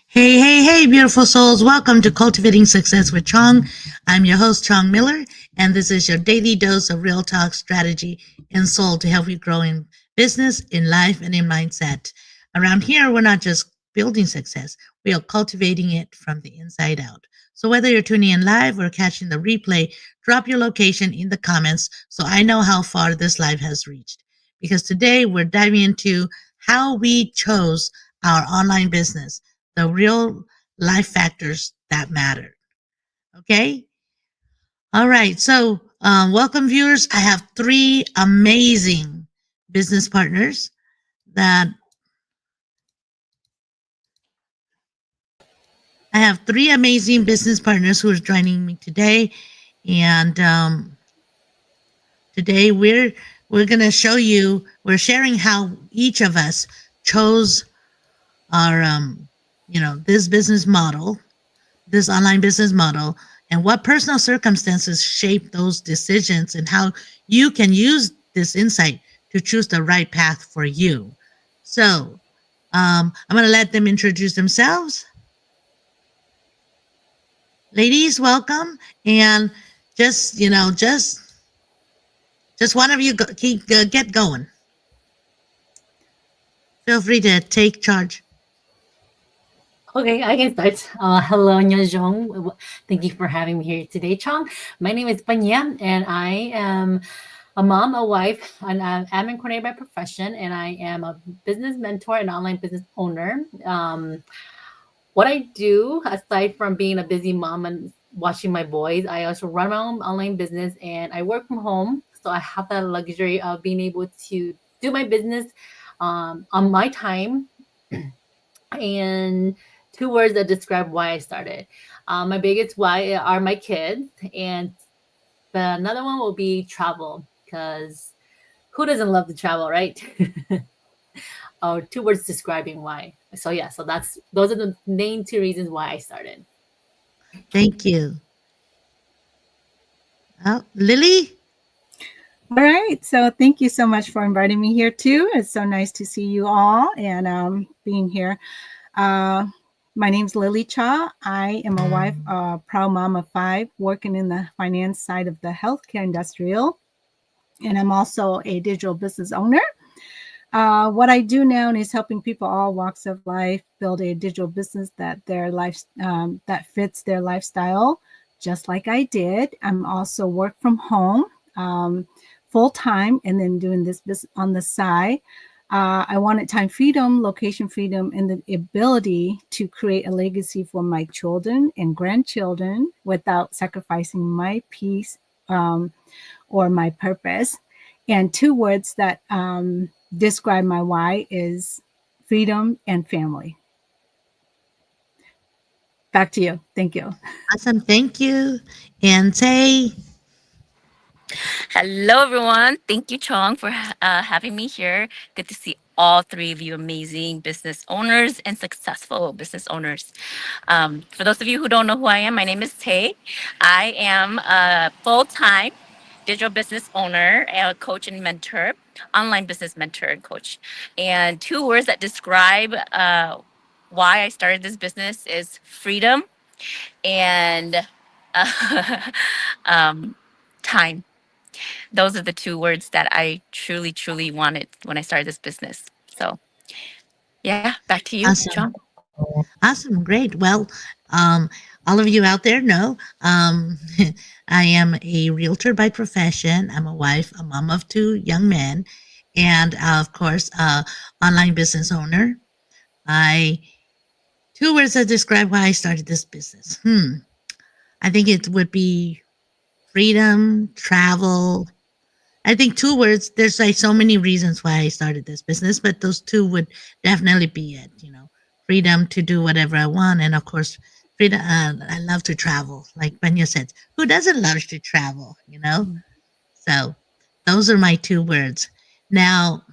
Hey, hey, hey, beautiful souls. Welcome to Cultivating Success with Chong. I'm your host, Chong Miller, and this is your daily dose of real talk, strategy, and soul to help you grow in business, in life, and in mindset. Around here, we're not just building success, we are cultivating it from the inside out. So whether you're tuning in live or catching the replay, drop your location in the comments so I know how far this live has reached. Because today we're diving into how we chose our online business, the real life factors that matter. Okay. All right. So, welcome, viewers. I have three amazing business partners that I have three amazing business partners who are joining me today, and today we're gonna show you. We're sharing how each of us chose our this business model, this online business model, and what personal circumstances shape those decisions, and how you can use this insight to choose the right path for you. So, I'm going to let them introduce themselves. Ladies, welcome. And just one of you get going. Feel free to take charge. Okay, I can start. Hello, Nyojong. Thank you for having me here today, Chong. My name is Panya, and I am a mom, a wife, and I'm admin coordinator by profession, and I am a business mentor and online business owner. What I do, aside from being a busy mom and watching my boys, I also run my own online business, and I work from home. So I have the luxury of being able to do my business on my time and two words that describe why I started. My biggest why are my kids, and another one will be travel because who doesn't love to travel, right? Or two words describing why. So yeah, so those are the main two reasons why I started. Thank you. Lily? All right. So thank you so much for inviting me here too. It's so nice to see you all and being here. Uh, my name's Lily Cha. I am a wife, proud mom of five, working in the finance side of the healthcare industrial. And I'm also a digital business owner. What I do now is helping people all walks of life build a digital business that fits their lifestyle, just like I did. I'm also work from home full time, and then doing this business on the side. I wanted time freedom, location freedom, and the ability to create a legacy for my children and grandchildren without sacrificing my peace or my purpose. And two words that describe my why is freedom and family. Back to you. Thank you. Awesome. Thank you. And say, Hello, everyone. Thank you, Chong, for having me here. Good to see all three of you amazing business owners and successful business owners. For those of you who don't know who I am, my name is Tay. I am a full-time digital business owner, a coach and mentor, online business mentor and coach. And two words that describe why I started this business is freedom and um, time. Those are the two words that I truly, truly wanted when I started this business. So, yeah, back to you, John. awesome. Awesome. Great. Well, um, all of you out there know I am a realtor by profession. I'm a wife, a mom of two young men, and of course, online business owner. I Two words that describe why I started this business. I think it would be freedom, travel. I think two words. There's like so many reasons why I started this business, but those two would definitely be it. Freedom to do whatever I want, and of course, freedom. I love to travel. Like Benya said, who doesn't love to travel? So those are my two words. Now,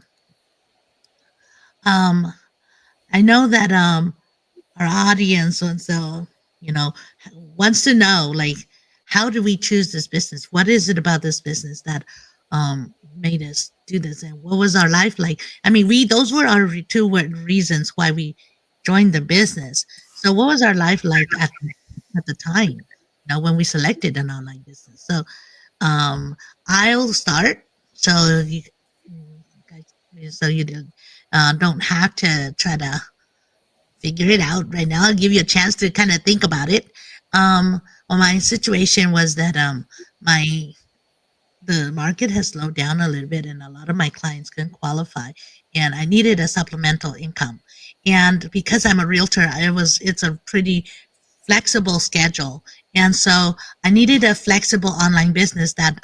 um, I know that our audience wants to, you know, wants to know, like, how do we choose this business? What is it about this business that made us do this, and what was our life like? I mean, we those were our reasons why we joined the business. So what was our life like at the time, when we selected an online business? So I'll start. So guys, so you don't have to try to figure it out right now. I'll give you a chance to kind of think about it. Well, my situation was that my the market has slowed down a little bit, and a lot of my clients couldn't qualify, and I needed a supplemental income. And because I'm a realtor, it's a pretty flexible schedule, and so I needed a flexible online business that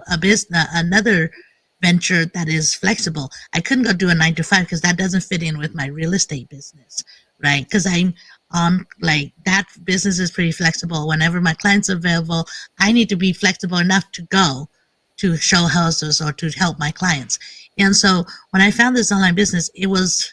a business another venture that is flexible. I couldn't go do a 9 to 5 because that doesn't fit in with my real estate business, right? Because I'm on like that business is pretty flexible. Whenever my client's available, I need to be flexible enough to go to show houses or to help my clients. And so when I found this online business, it was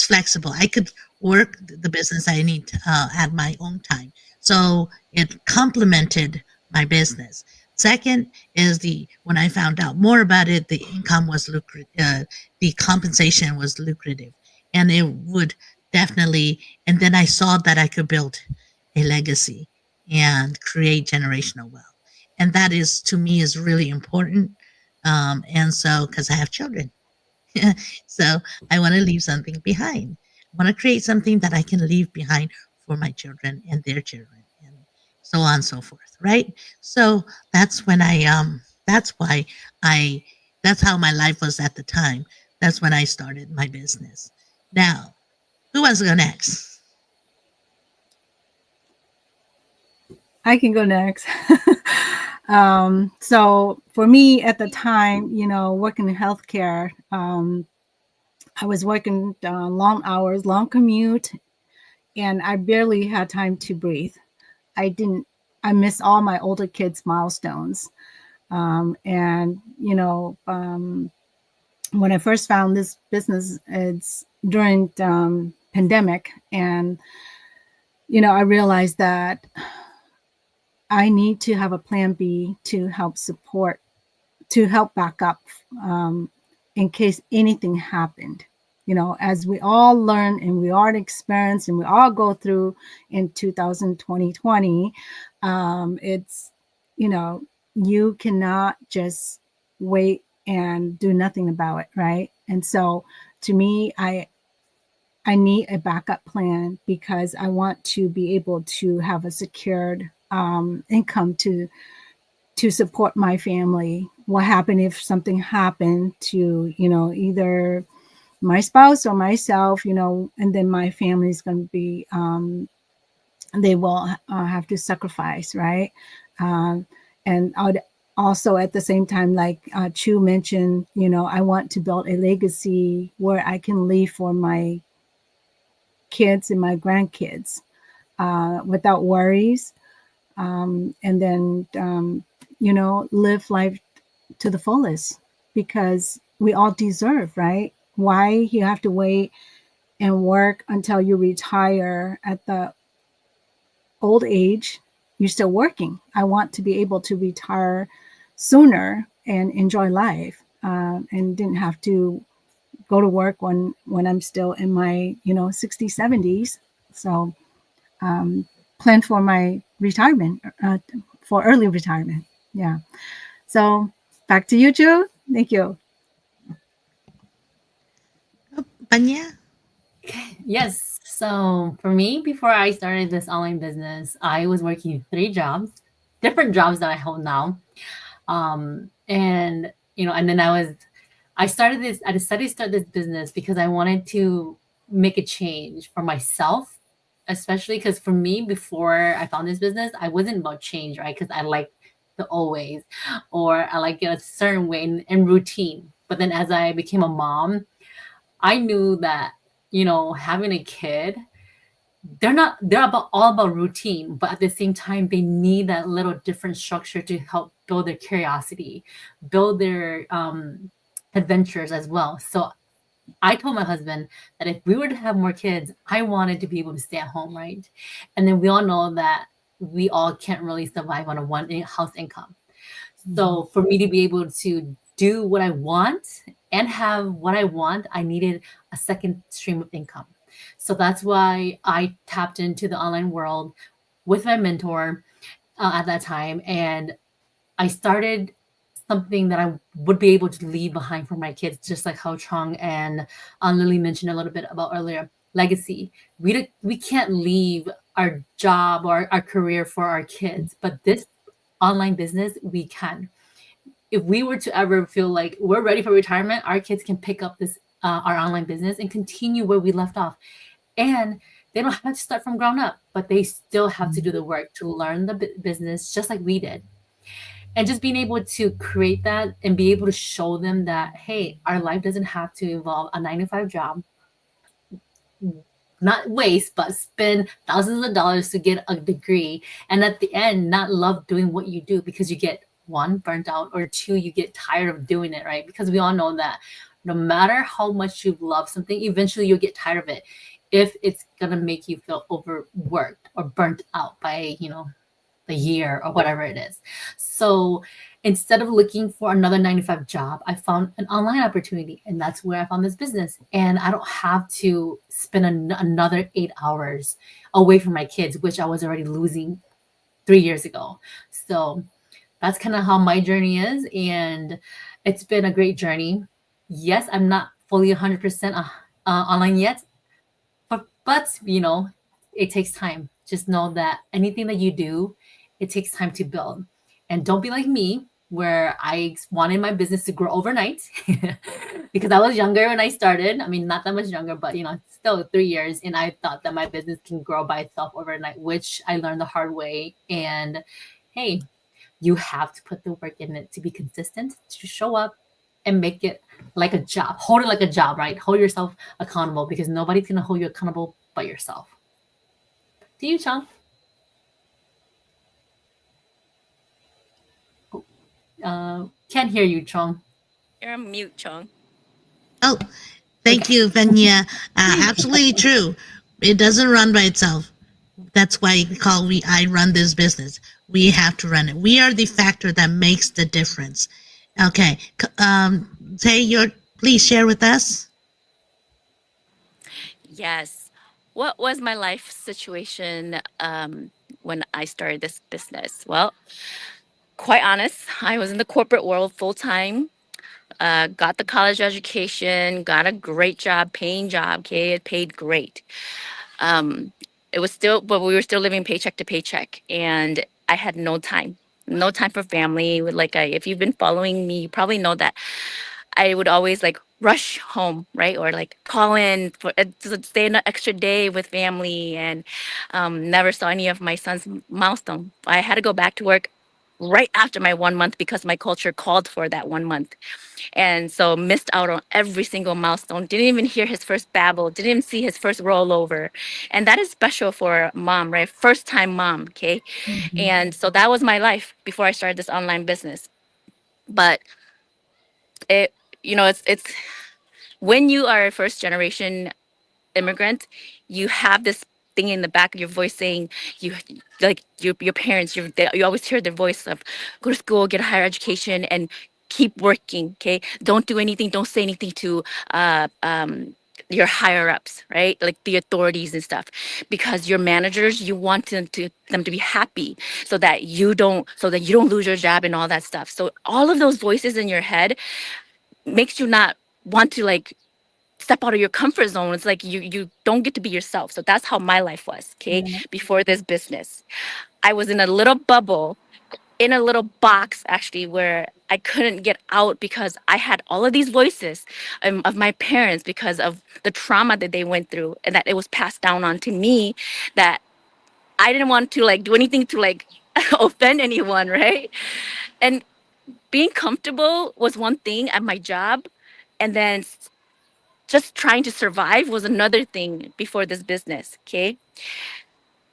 flexible. I could work the business I need at my own time. So it complemented my business. Second is when I found out more about it, the income was lucrative, the compensation was lucrative, and it would definitely. And then I saw that I could build a legacy and create generational wealth, and that is to me is really important. And so because I have children, so I want to leave something behind. I want to create something that I can leave behind for my children and their children, and so on and so forth. Right. So that's when that's why I, that's how my life was at the time. That's when I started my business. Now, who wants to go next? I can go next. So for me at the time, working in healthcare, I was working long hours, long commute, and I barely had time to breathe. I missed all my older kids' milestones. And, when I first found this business, it's during pandemic. And, I realized that I need to have a plan B to help back up in case anything happened. As we all learn and we all experience and we all go through in 2020, it's, you cannot just wait and do nothing about it, right? And so to me, I need a backup plan because I want to be able to have a secured income to support my family. What happened if something happened to, either my spouse or myself, and then my family is going to be, they will have to sacrifice, right? And I'd also at the same time, like Chu mentioned, I want to build a legacy where I can leave for my kids and my grandkids without worries. And then, live life to the fullest because we all deserve, right? Why you have to wait and work until you retire at the old age? You're still working. I want to be able to retire sooner and enjoy life and didn't have to go to work when I'm still in my 60s, 70s. So plan for my retirement, for early retirement. Yeah. So back to you, Joe. Thank you. Panya? Yes. So for me, before I started this online business, I was working 3 jobs, different jobs that I hold now. And then I decided to start this business because I wanted to make a change for myself, especially because for me, before I found this business, I wasn't about change, right? Because I like the always, or I like a certain way and routine. But then as I became a mom, I knew that, having a kid, they're all about routine, but at the same time, they need that little different structure to help build their curiosity, build their adventures as well. So I told my husband that if we were to have more kids, I wanted to be able to stay at home, right? And then we all know that we all can't really survive on a one house income. So for me to be able to do what I want and have what I want, I needed a second stream of income. So that's why I tapped into the online world with my mentor at that time. And I started something that I would be able to leave behind for my kids, just like how Chong and Lily mentioned a little bit about earlier. Legacy. We can't leave our job or our career for our kids, but this online business we can. If we were to ever feel like we're ready for retirement, our kids can pick up this our online business and continue where we left off. And they don't have to start from ground up, but they still have to do the work to learn the business just like we did. And just being able to create that and be able to show them that, hey, our life doesn't have to involve a 9 to 5 job, not waste, but spend thousands of dollars to get a degree. And at the end, not love doing what you do because you get one, burnt out, or two, you get tired of doing it, right? Because we all know that no matter how much you love something, eventually you'll get tired of it if it's going to make you feel overworked or burnt out by, the year or whatever it is. So instead of looking for another 9 to 5 job, I found an online opportunity, and that's where I found this business. And I don't have to spend another 8 hours away from my kids, which I was already losing 3 years ago. So that's kind of how my journey is, and it's been a great journey. Yes, I'm not fully 100% online yet, but it takes time. Just know that anything that you do, it takes time to build. And don't be like me, where I wanted my business to grow overnight because I was younger when I started. I mean, not that much younger, but still 3 years. And I thought that my business can grow by itself overnight, which I learned the hard way. And hey, you have to put the work in it to be consistent, to show up and make it like a job. Hold it like a job, right? Hold yourself accountable because nobody's going to hold you accountable but yourself. To you, Chong. Can't hear you, Chong. You're on mute, Chong. Oh, thank you, Venya. Absolutely true. It doesn't run by itself. That's why I run this business. We have to run it. We are the factor that makes the difference. Okay. Please share with us. Yes. What was my life situation when I started this business? Well, quite honest, I was in the corporate world full time. Got the college education, got a great job, paying job. Okay, it paid great. Um, it was still, but we were still living paycheck to paycheck, and I had no time for family. If you've been following me, you probably know that I would always like rush home, right? Or like call in for to stay an extra day with family, and never saw any of my son's milestone. I had to go back to work right after my 1 month because my culture called for that 1 month. And so missed out on every single milestone, didn't even hear his first babble, didn't even see his first rollover. And that is special for a mom, right? First time mom, okay? Mhm. And so that was my life before I started this online business. But it, it's when you are a first generation immigrant, you have this thing in the back of your voice saying you like your parents, you always hear their voice of go to school, get a higher education, and keep working. Okay, don't do anything, don't say anything to your higher ups, right? Like the authorities and stuff, because your managers, you want them to be happy so that you don't lose your job and all that stuff. So all of those voices in your head makes you not want to like step out of your comfort zone. It's like you don't get to be yourself. So that's how my life was, okay? Yeah. Before this business, I was in a little bubble, in a little box actually, where I couldn't get out because I had all of these voices of my parents because of the trauma that they went through, and that it was passed down on to me, that I didn't want to like do anything to like offend anyone, right? And being comfortable was one thing at my job, and then just trying to survive was another thing before this business, okay?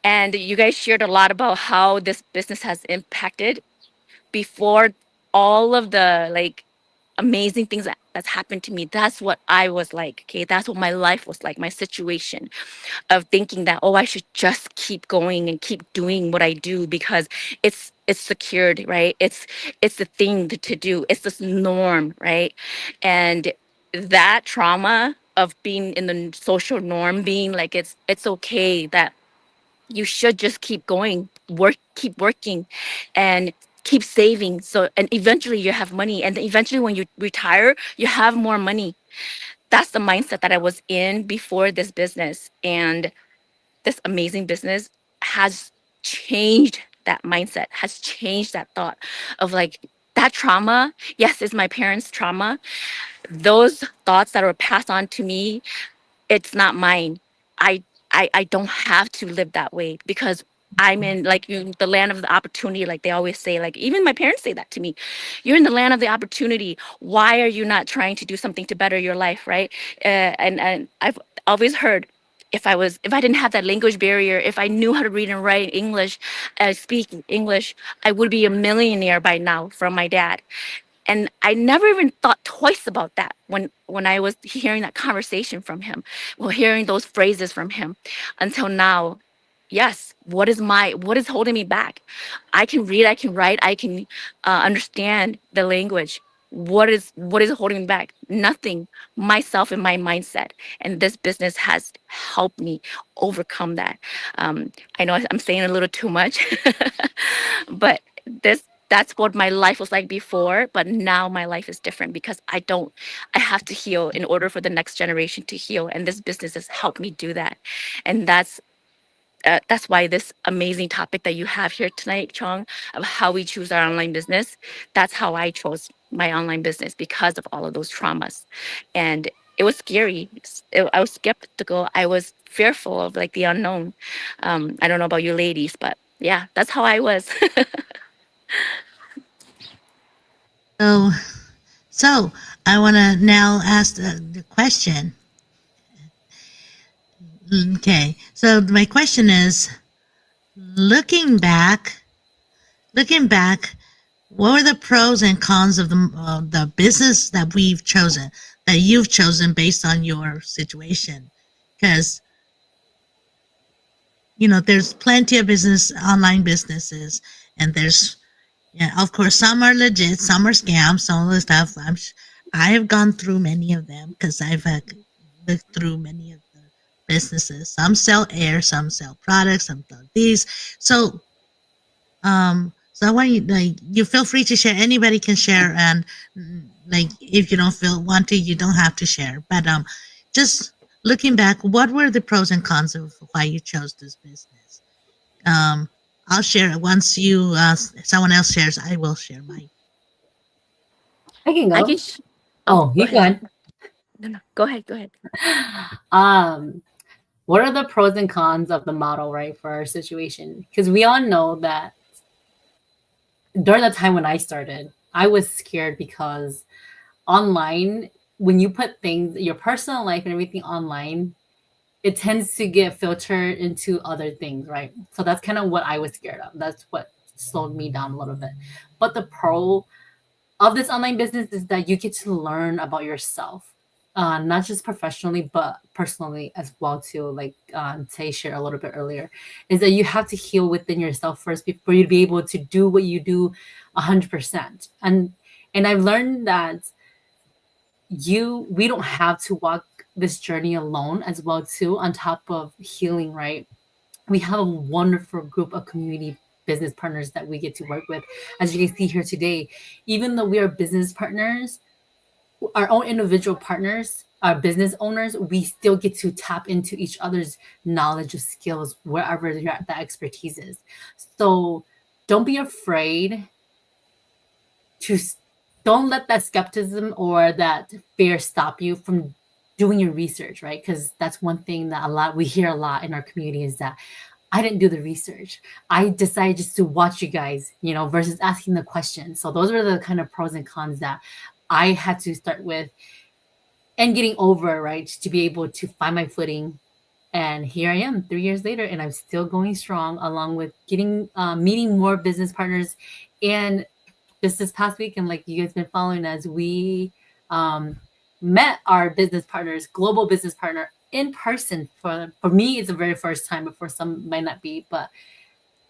And you guys shared a lot about how this business has impacted before all of the like amazing things that's happened to me. That's what I was like, okay? That's what my life was like, my situation of thinking that, oh, I should just keep going and keep doing what I do because it's secured, right? It's the thing to do. It's this norm, right? And that trauma of being in the social norm, being like it's okay, that you should just keep going, keep working, and keep saving. So, and eventually you have money, and eventually when you retire, you have more money. That's the mindset that I was in before this business, and this amazing business has changed that mindset, has changed that thought of like that trauma. Yes, it's my parents' trauma. Those thoughts that were passed on to me, it's not mine. I I don't have to live that way because I'm in like the land of the opportunity, like they always say. Like even my parents say that to me. You're in the land of the opportunity. Why are you not trying to do something to better your life, right? And I've always heard, if I didn't have that language barrier, if I knew how to read and write English, speak English, I would be a millionaire by now from my dad. And I never even thought twice about that when I was hearing that conversation from him, well, hearing those phrases from him, until now. Yes, what is holding me back? I can read, I can write, I can understand the language. What is holding me back? Nothing. Myself and my mindset, and this business has helped me overcome that. I know I'm saying a little too much, but that's what my life was like before, but now my life is different because I have to heal in order for the next generation to heal, and this business has helped me do that. And that's why this amazing topic that you have here tonight, Chong, of how we choose our online business, that's how I chose my online business, because of all of those traumas. And it was scary. I was skeptical. I was fearful of like the unknown. I don't know about you ladies, but yeah, that's how I was. So, so I want to now ask the question. Okay, so my question is, looking back, what were the pros and cons of the business that you've chosen based on your situation? Because there's plenty of online businesses, and there's, yeah, of course, some are legit, some are scams, some of the stuff. I have gone through many of them because I've looked through many of the businesses. Some sell air, some sell products, some sell these. So, so I want you feel free to share. Anybody can share, and like if you don't want to, you don't have to share. But just looking back, what were the pros and cons of why you chose this business? I'll share it once someone else shares. I will share mine. I can I go. can. Oh, Go you ahead. can. No. Go ahead. Go ahead. What are the pros and cons of the model, right, for our situation? Because we all know that during the time when I started, I was scared because online, when you put things, your personal life and everything online, it tends to get filtered into other things, right? So that's kind of what I was scared of. That's what slowed me down a little bit. But the pro of this online business is that you get to learn about yourself, not just professionally, but personally as well too. Like Tay shared a little bit earlier, is that you have to heal within yourself first before you to be able to do what you do 100%. And I've learned that we don't have to walk this journey alone as well too. On top of healing, right? We have a wonderful group of community business partners that we get to work with, as you can see here today. Even though we are business partners, our own individual partners, our business owners, we still get to tap into each other's knowledge of skills wherever that expertise is. So don't be afraid to don't let that skepticism or that fear stop you from doing your research, right? Because that's one thing that we hear a lot in our community, is that I didn't do the research. I decided just to watch you guys, versus asking the question. So those are the kind of pros and cons that I had to start with and getting over, right? To be able to find my footing. And here I am 3 years later, and I'm still going strong, along with meeting more business partners. And just this past weekend, like you guys been following us, we met our business partners, global business partner, in person. For me, it's the very first time, but for some might not be. But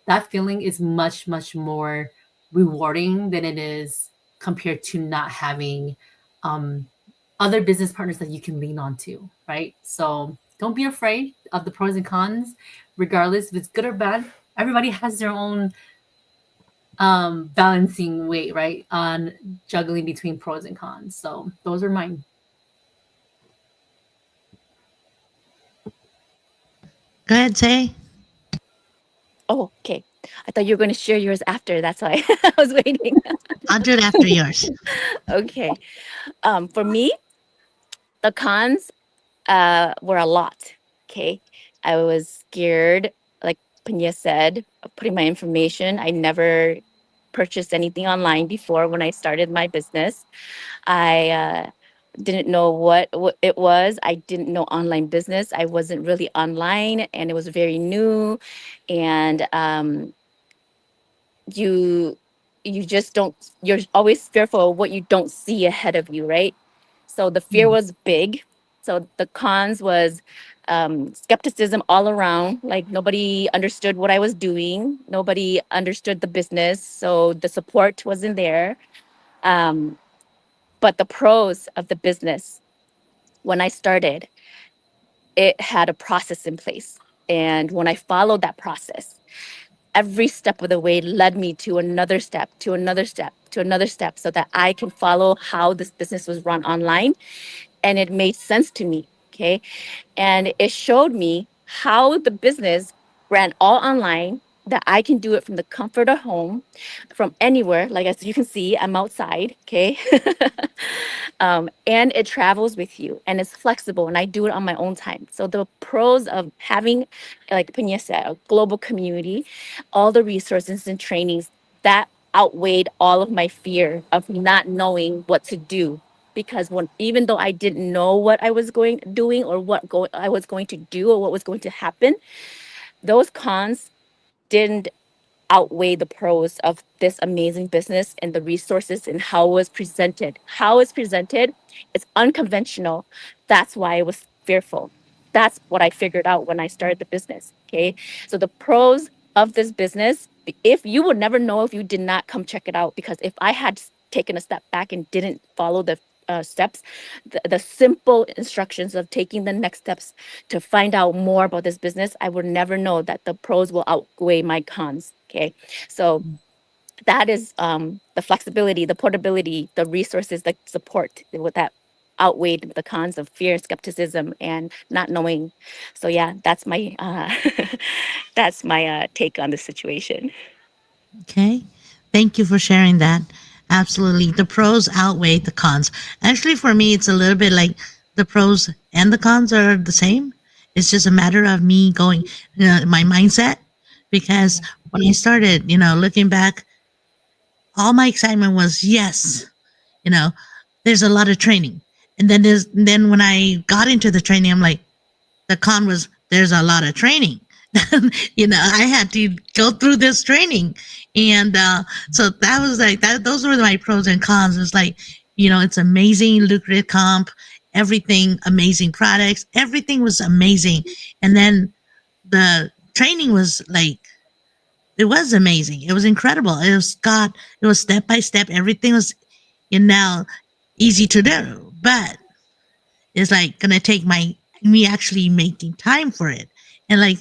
that feeling is much, much more rewarding than it is compared to not having other business partners that you can lean on to, right? So don't be afraid of the pros and cons, regardless if it's good or bad. Everybody has their own balancing weight, right, on juggling between pros and cons. So those are mine. Go ahead, say. Oh, okay. I thought you were going to share yours after. That's why I was waiting. I'll do it after yours. Okay. For me, the cons were a lot. Okay. I was scared, like Pena said, of putting my information. I never purchased anything online before when I started my business. I didn't know what it was. I didn't know online business. I wasn't really online, and it was very new. And you just don't. You're always fearful of what you don't see ahead of you, right? So the fear was big. So the cons was skepticism all around. Like nobody understood what I was doing. Nobody understood the business. So the support wasn't there. Um, but the pros of the business, when I started, it had a process in place. And when I followed that process, every step of the way led me to another step, to another step, to another step, so that I can follow how this business was run online. And it made sense to me. Okay. And it showed me how the business ran all online, that I can do it from the comfort of home, from anywhere. Like as you can see, I'm outside. Okay. And it travels with you and it's flexible and I do it on my own time. So the pros of having, like Pena said, a global community, all the resources and trainings, that outweighed all of my fear of not knowing what to do. Because when, even though I didn't know what I was doing or I was going to do or what was going to happen, those cons didn't outweigh the pros of this amazing business and the resources and how it was presented. How it's presented is unconventional. That's why I was fearful. That's what I figured out when I started the business. Okay. So the pros of this business, if you would never know if you did not come check it out, because if I had taken a step back and didn't follow the steps, the simple instructions of taking the next steps to find out more about this business, I would never know that the pros will outweigh my cons. Okay. So that is the flexibility, the portability, the resources, the support with that outweighed the cons of fear, skepticism, and not knowing. So yeah, that's my that's my take on the situation. Okay. Thank you for sharing that. Absolutely. The pros outweigh the cons. Actually, for me, it's a little bit like the pros and the cons are the same. It's just a matter of me going, my mindset. Because when I started, looking back, all my excitement was, yes, you know, there's a lot of training. And then when I got into the training, I'm like, the con was there's a lot of training. I had to go through this training. And so that was like that. Those were my pros and cons. It's like, it's amazing, lucrative comp, everything, amazing products, everything was amazing. And then the training was like, it was amazing. It was incredible. It was step by step. Everything was, easy to do, but it's like gonna take me actually making time for it. And like,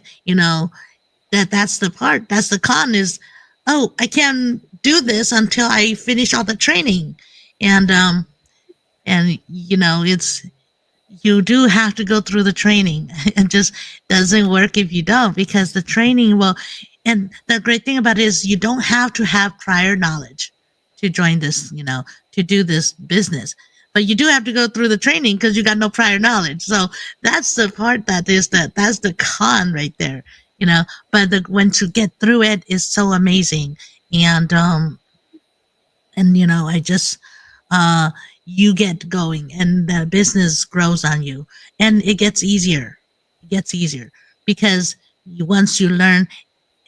that's the part. That's the con is, oh, I can't do this until I finish all the training. And it's, you do have to go through the training. It just doesn't work if you don't, because the training will, and the great thing about it is you don't have to have prior knowledge to join this, to do this business. But you do have to go through the training because you got no prior knowledge. So that's the part that's the con right there, but once you get through it is so amazing. And I just, you get going and the business grows on you and it gets easier. Because once you learn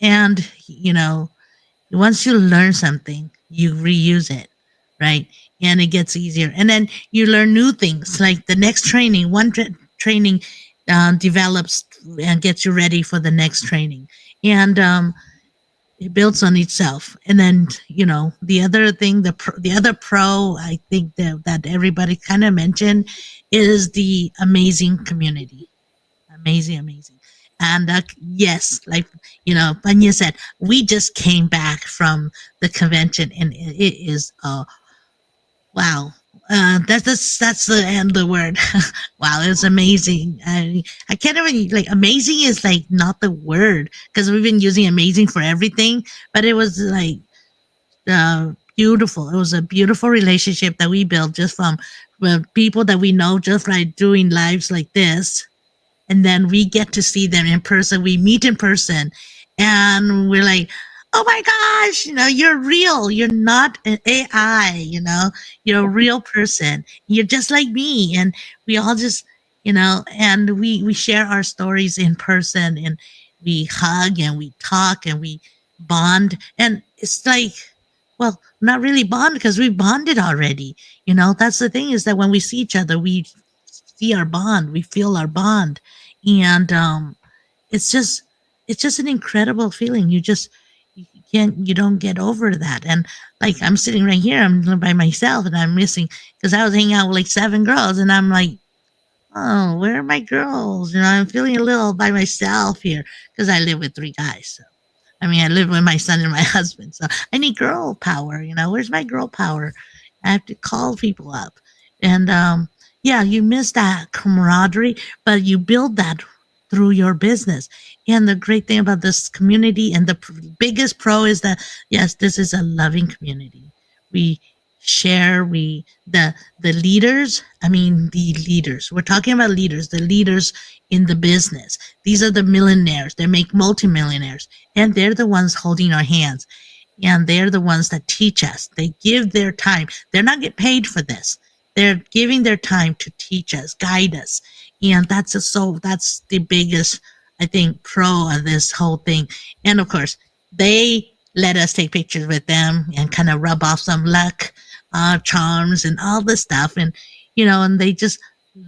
and, once you learn something, you reuse it, right? And it gets easier. And then you learn new things like the next training, training develops and gets you ready for the next training. And it builds on itself. And then, the other thing, the other pro, I think that everybody kind of mentioned is the amazing community. Amazing. And yes, like, Panya said, we just came back from the convention, and it is, wow. That's the end of the word. Wow, it's amazing. I can't even, like, amazing is like not the word, because we've been using amazing for everything, but it was like beautiful. It was a beautiful relationship that we built just from people that we know, just like doing lives like this, and then we get to see them in person. We meet in person, and we're like, oh my gosh, you're real. You're not an AI. You're a real person. You're just like me. And we all just, and we share our stories in person, and we hug and we talk and we bond. And it's like, well, not really bond, because we bonded already. That's the thing, is that when we see each other, we see our bond, we feel our bond. And it's just an incredible feeling. You don't get over that. And like, I'm sitting right here, I'm by myself, and I'm missing, because I was hanging out with like 7 girls, and I'm like, oh, where are my girls? I'm feeling a little by myself here, because I live with 3 guys. So I mean, I live with my son and my husband, so I need girl power. Where's my girl power? I have to call people up. And yeah, you miss that camaraderie, but you build that through your business. And the great thing about this community, and the biggest pro, is that, yes, this is a loving community. We share, the leaders, we're talking about leaders, the leaders in the business. These are the millionaires. They make multimillionaires, and they're the ones holding our hands, and they're the ones that teach us. They give their time. They're not get paid for this. They're giving their time to teach us, guide us. And that's the biggest, I think, pro of this whole thing. And of course, they let us take pictures with them and kind of rub off some luck, charms, and all this stuff. And, and they just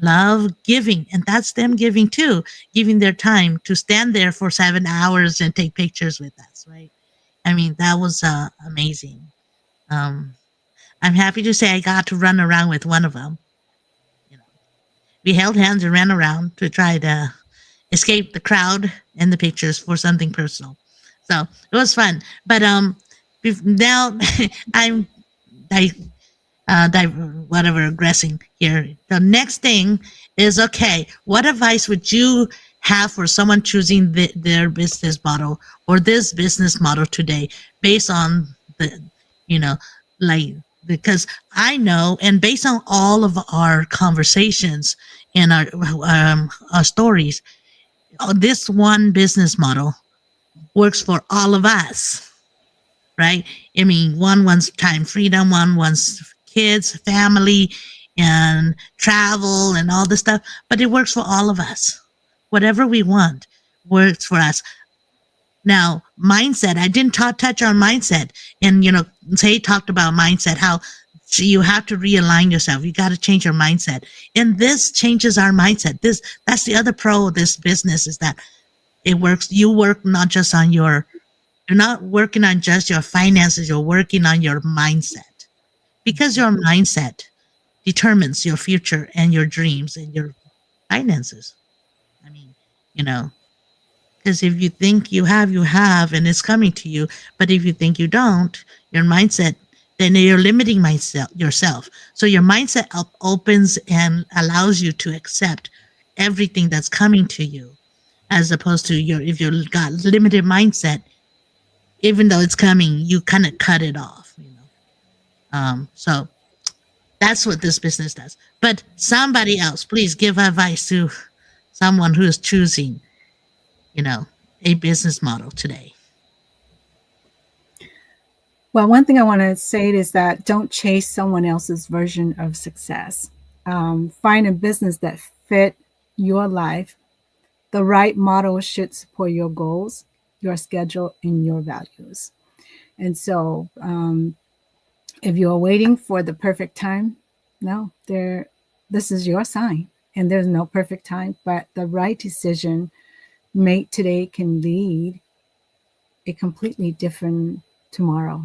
love giving. And that's them giving too, giving their time to stand there for 7 hours and take pictures with us, right? I mean, that was amazing. I'm happy to say I got to run around with one of them. We held hands and ran around to try to escape the crowd and the pictures for something personal. So it was fun. But now I'm regressing here. The next thing is, okay, what advice would you have for someone choosing their business model, or this business model today, based on because I know, and based on all of our conversations and our stories, this one business model works for all of us, right? I mean, one wants time freedom, one wants kids, family, and travel, and all this stuff, but it works for all of us. Whatever we want works for us. Now, mindset, I didn't touch on mindset. And, Say talked about mindset, how you have to realign yourself. You got to change your mindset. And this changes our mindset. That's the other pro of this business, is that it works. You work not just on you're not working on just your finances. You're working on your mindset, because your mindset determines your future and your dreams and your finances. I mean, because if you think you have, and it's coming to you. But if you think you don't, your mindset, then you're limiting yourself. So your mindset opens and allows you to accept everything that's coming to you, as opposed to if you got limited mindset, even though it's coming, you kind of cut it off. So that's what this business does. But somebody else, please give advice to someone who is choosing a business model today. Well, one thing I want to say is that don't chase someone else's version of success. Find a business that fit your life. The right model should support your goals, your schedule, and your values. And so if you're waiting for the perfect time, no, this is your sign. And there's no perfect time, but the right decision made today can lead a completely different tomorrow.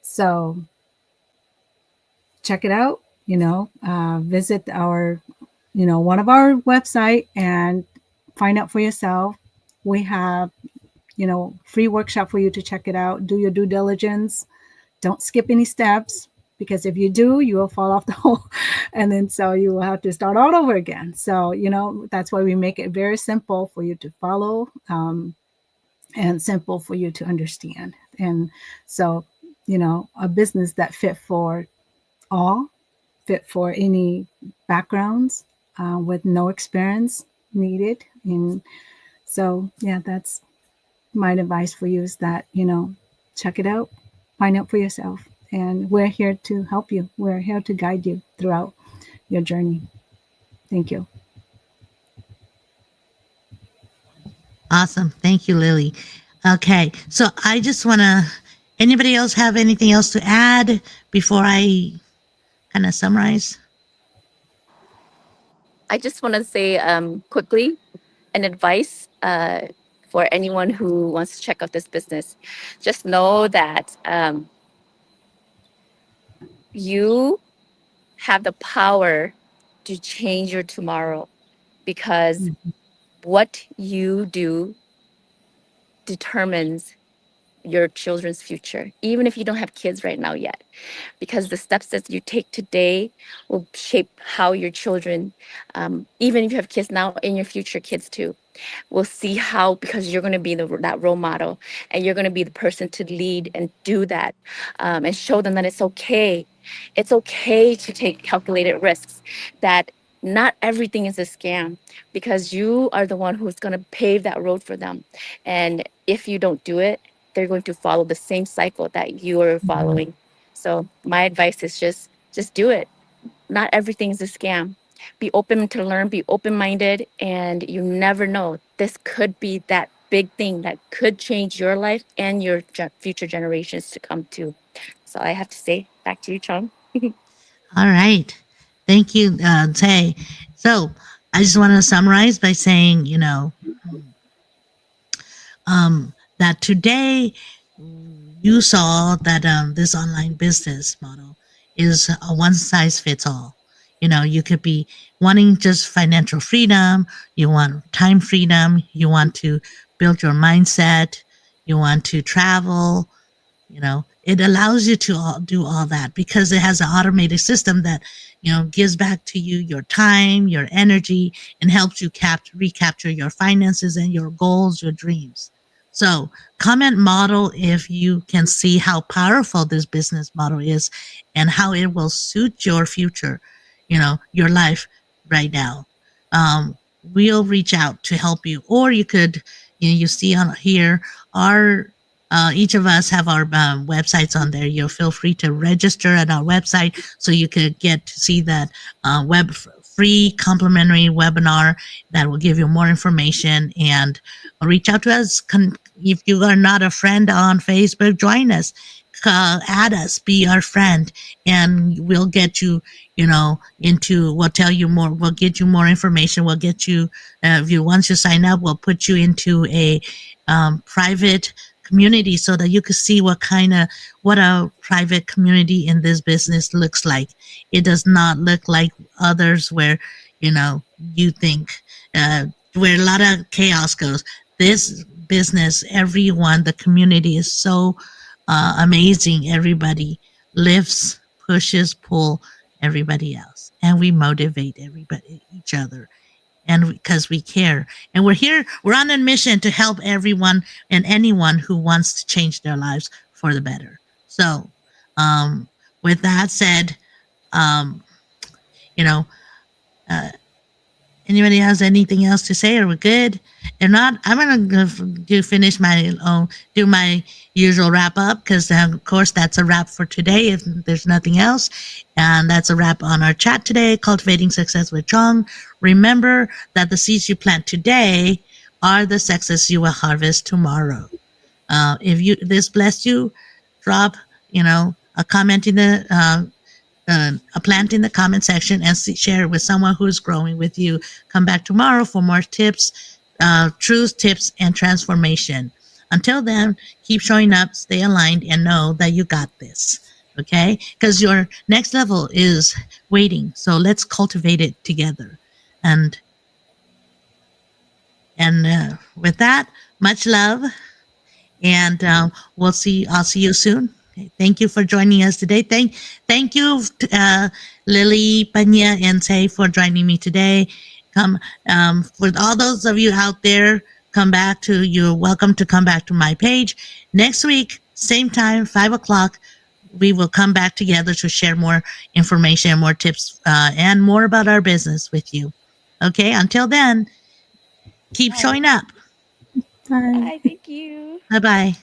So check it out, visit our, one of our website and find out for yourself. We have, free workshop for you to check it out. Do your due diligence. Don't skip any steps, because if you do, you will fall off the hole. And then so you will have to start all over again. So, that's why we make it very simple for you to follow, and simple for you to understand. And so, a business that fit for all, fit for any backgrounds, with no experience needed. And so, yeah, that's my advice for you, is that, check it out, find out for yourself. And we're here to help you. We're here to guide you throughout your journey. Thank you. Awesome. Thank you, Lily. Okay. So I just want to, anybody else have anything else to add before I kind of summarize? I just want to say quickly an advice for anyone who wants to check out this business. Just know that you have the power to change your tomorrow, because what you do determines your children's future, even if you don't have kids right now yet, because the steps that you take today will shape how your children, even if you have kids now, in your future kids too, will see how, because you're going to be that role model, and you're going to be the person to lead and do that, and show them that it's okay. It's okay to take calculated risks, that not everything is a scam, because you are the one who's going to pave that road for them. And if you don't do it, they're going to follow the same cycle that you are following. So my advice is just do it. Not everything is a scam. Be open to learn, be open-minded, and you never know. This could be that big thing that could change your life and your future generations to come too. So I have to say, back to you, Chong. All right. Thank you, Tay. So I just want to summarize by saying, that today you saw that this online business model is a one size fits all. You could be wanting just financial freedom, you want time freedom, you want to build your mindset, you want to travel, it allows you to do all that, because it has an automated system that, gives back to you your time, your energy, and helps you recapture your finances and your goals, your dreams. So comment model if you can see how powerful this business model is and how it will suit your future, your life right now. We'll reach out to help you, or you could, you see on here, each of us have our websites on there. You'll feel free to register at our website so you could get to see that free complimentary webinar that will give you more information, and reach out to us. If you are not a friend on Facebook, join us, add us, be our friend, and we'll get you, we'll tell you more, we'll get you more information. We'll get you, once you sign up, we'll put you into a private community so that you can see what a private community in this business looks like. It does not look like others where, you think, where a lot of chaos goes. This business, everyone, the community is so amazing. Everybody lifts, pushes, pull everybody else, and we motivate each other. And because we care, and we're on a mission to help everyone and anyone who wants to change their lives for the better. So, with that said, anybody has anything else to say, or we're good? If not, I'm gonna do my usual wrap up, because of course that's a wrap for today if there's nothing else. And that's a wrap on our chat today, Cultivating Success with Chong. Remember that the seeds you plant today are the success you will harvest tomorrow. If this blessed you, drop a comment in the a plant in the comment section, and share it with someone who's growing with you. Come back tomorrow for more tips, truth, tips, and transformation. Until then, keep showing up, stay aligned, and know that you got this. Okay? Because your next level is waiting. So let's cultivate it together. And with that, much love, and I'll see you soon. Okay, thank you for joining us today. Thank you, Lily, Panya, and Say for joining me today. Come for all those of you out there. You're welcome to come back to my page next week, same time, 5:00. We will come back together to share more information, more tips, and more about our business with you. Okay. Until then, keep showing up. Bye. Bye. Thank you. Bye bye.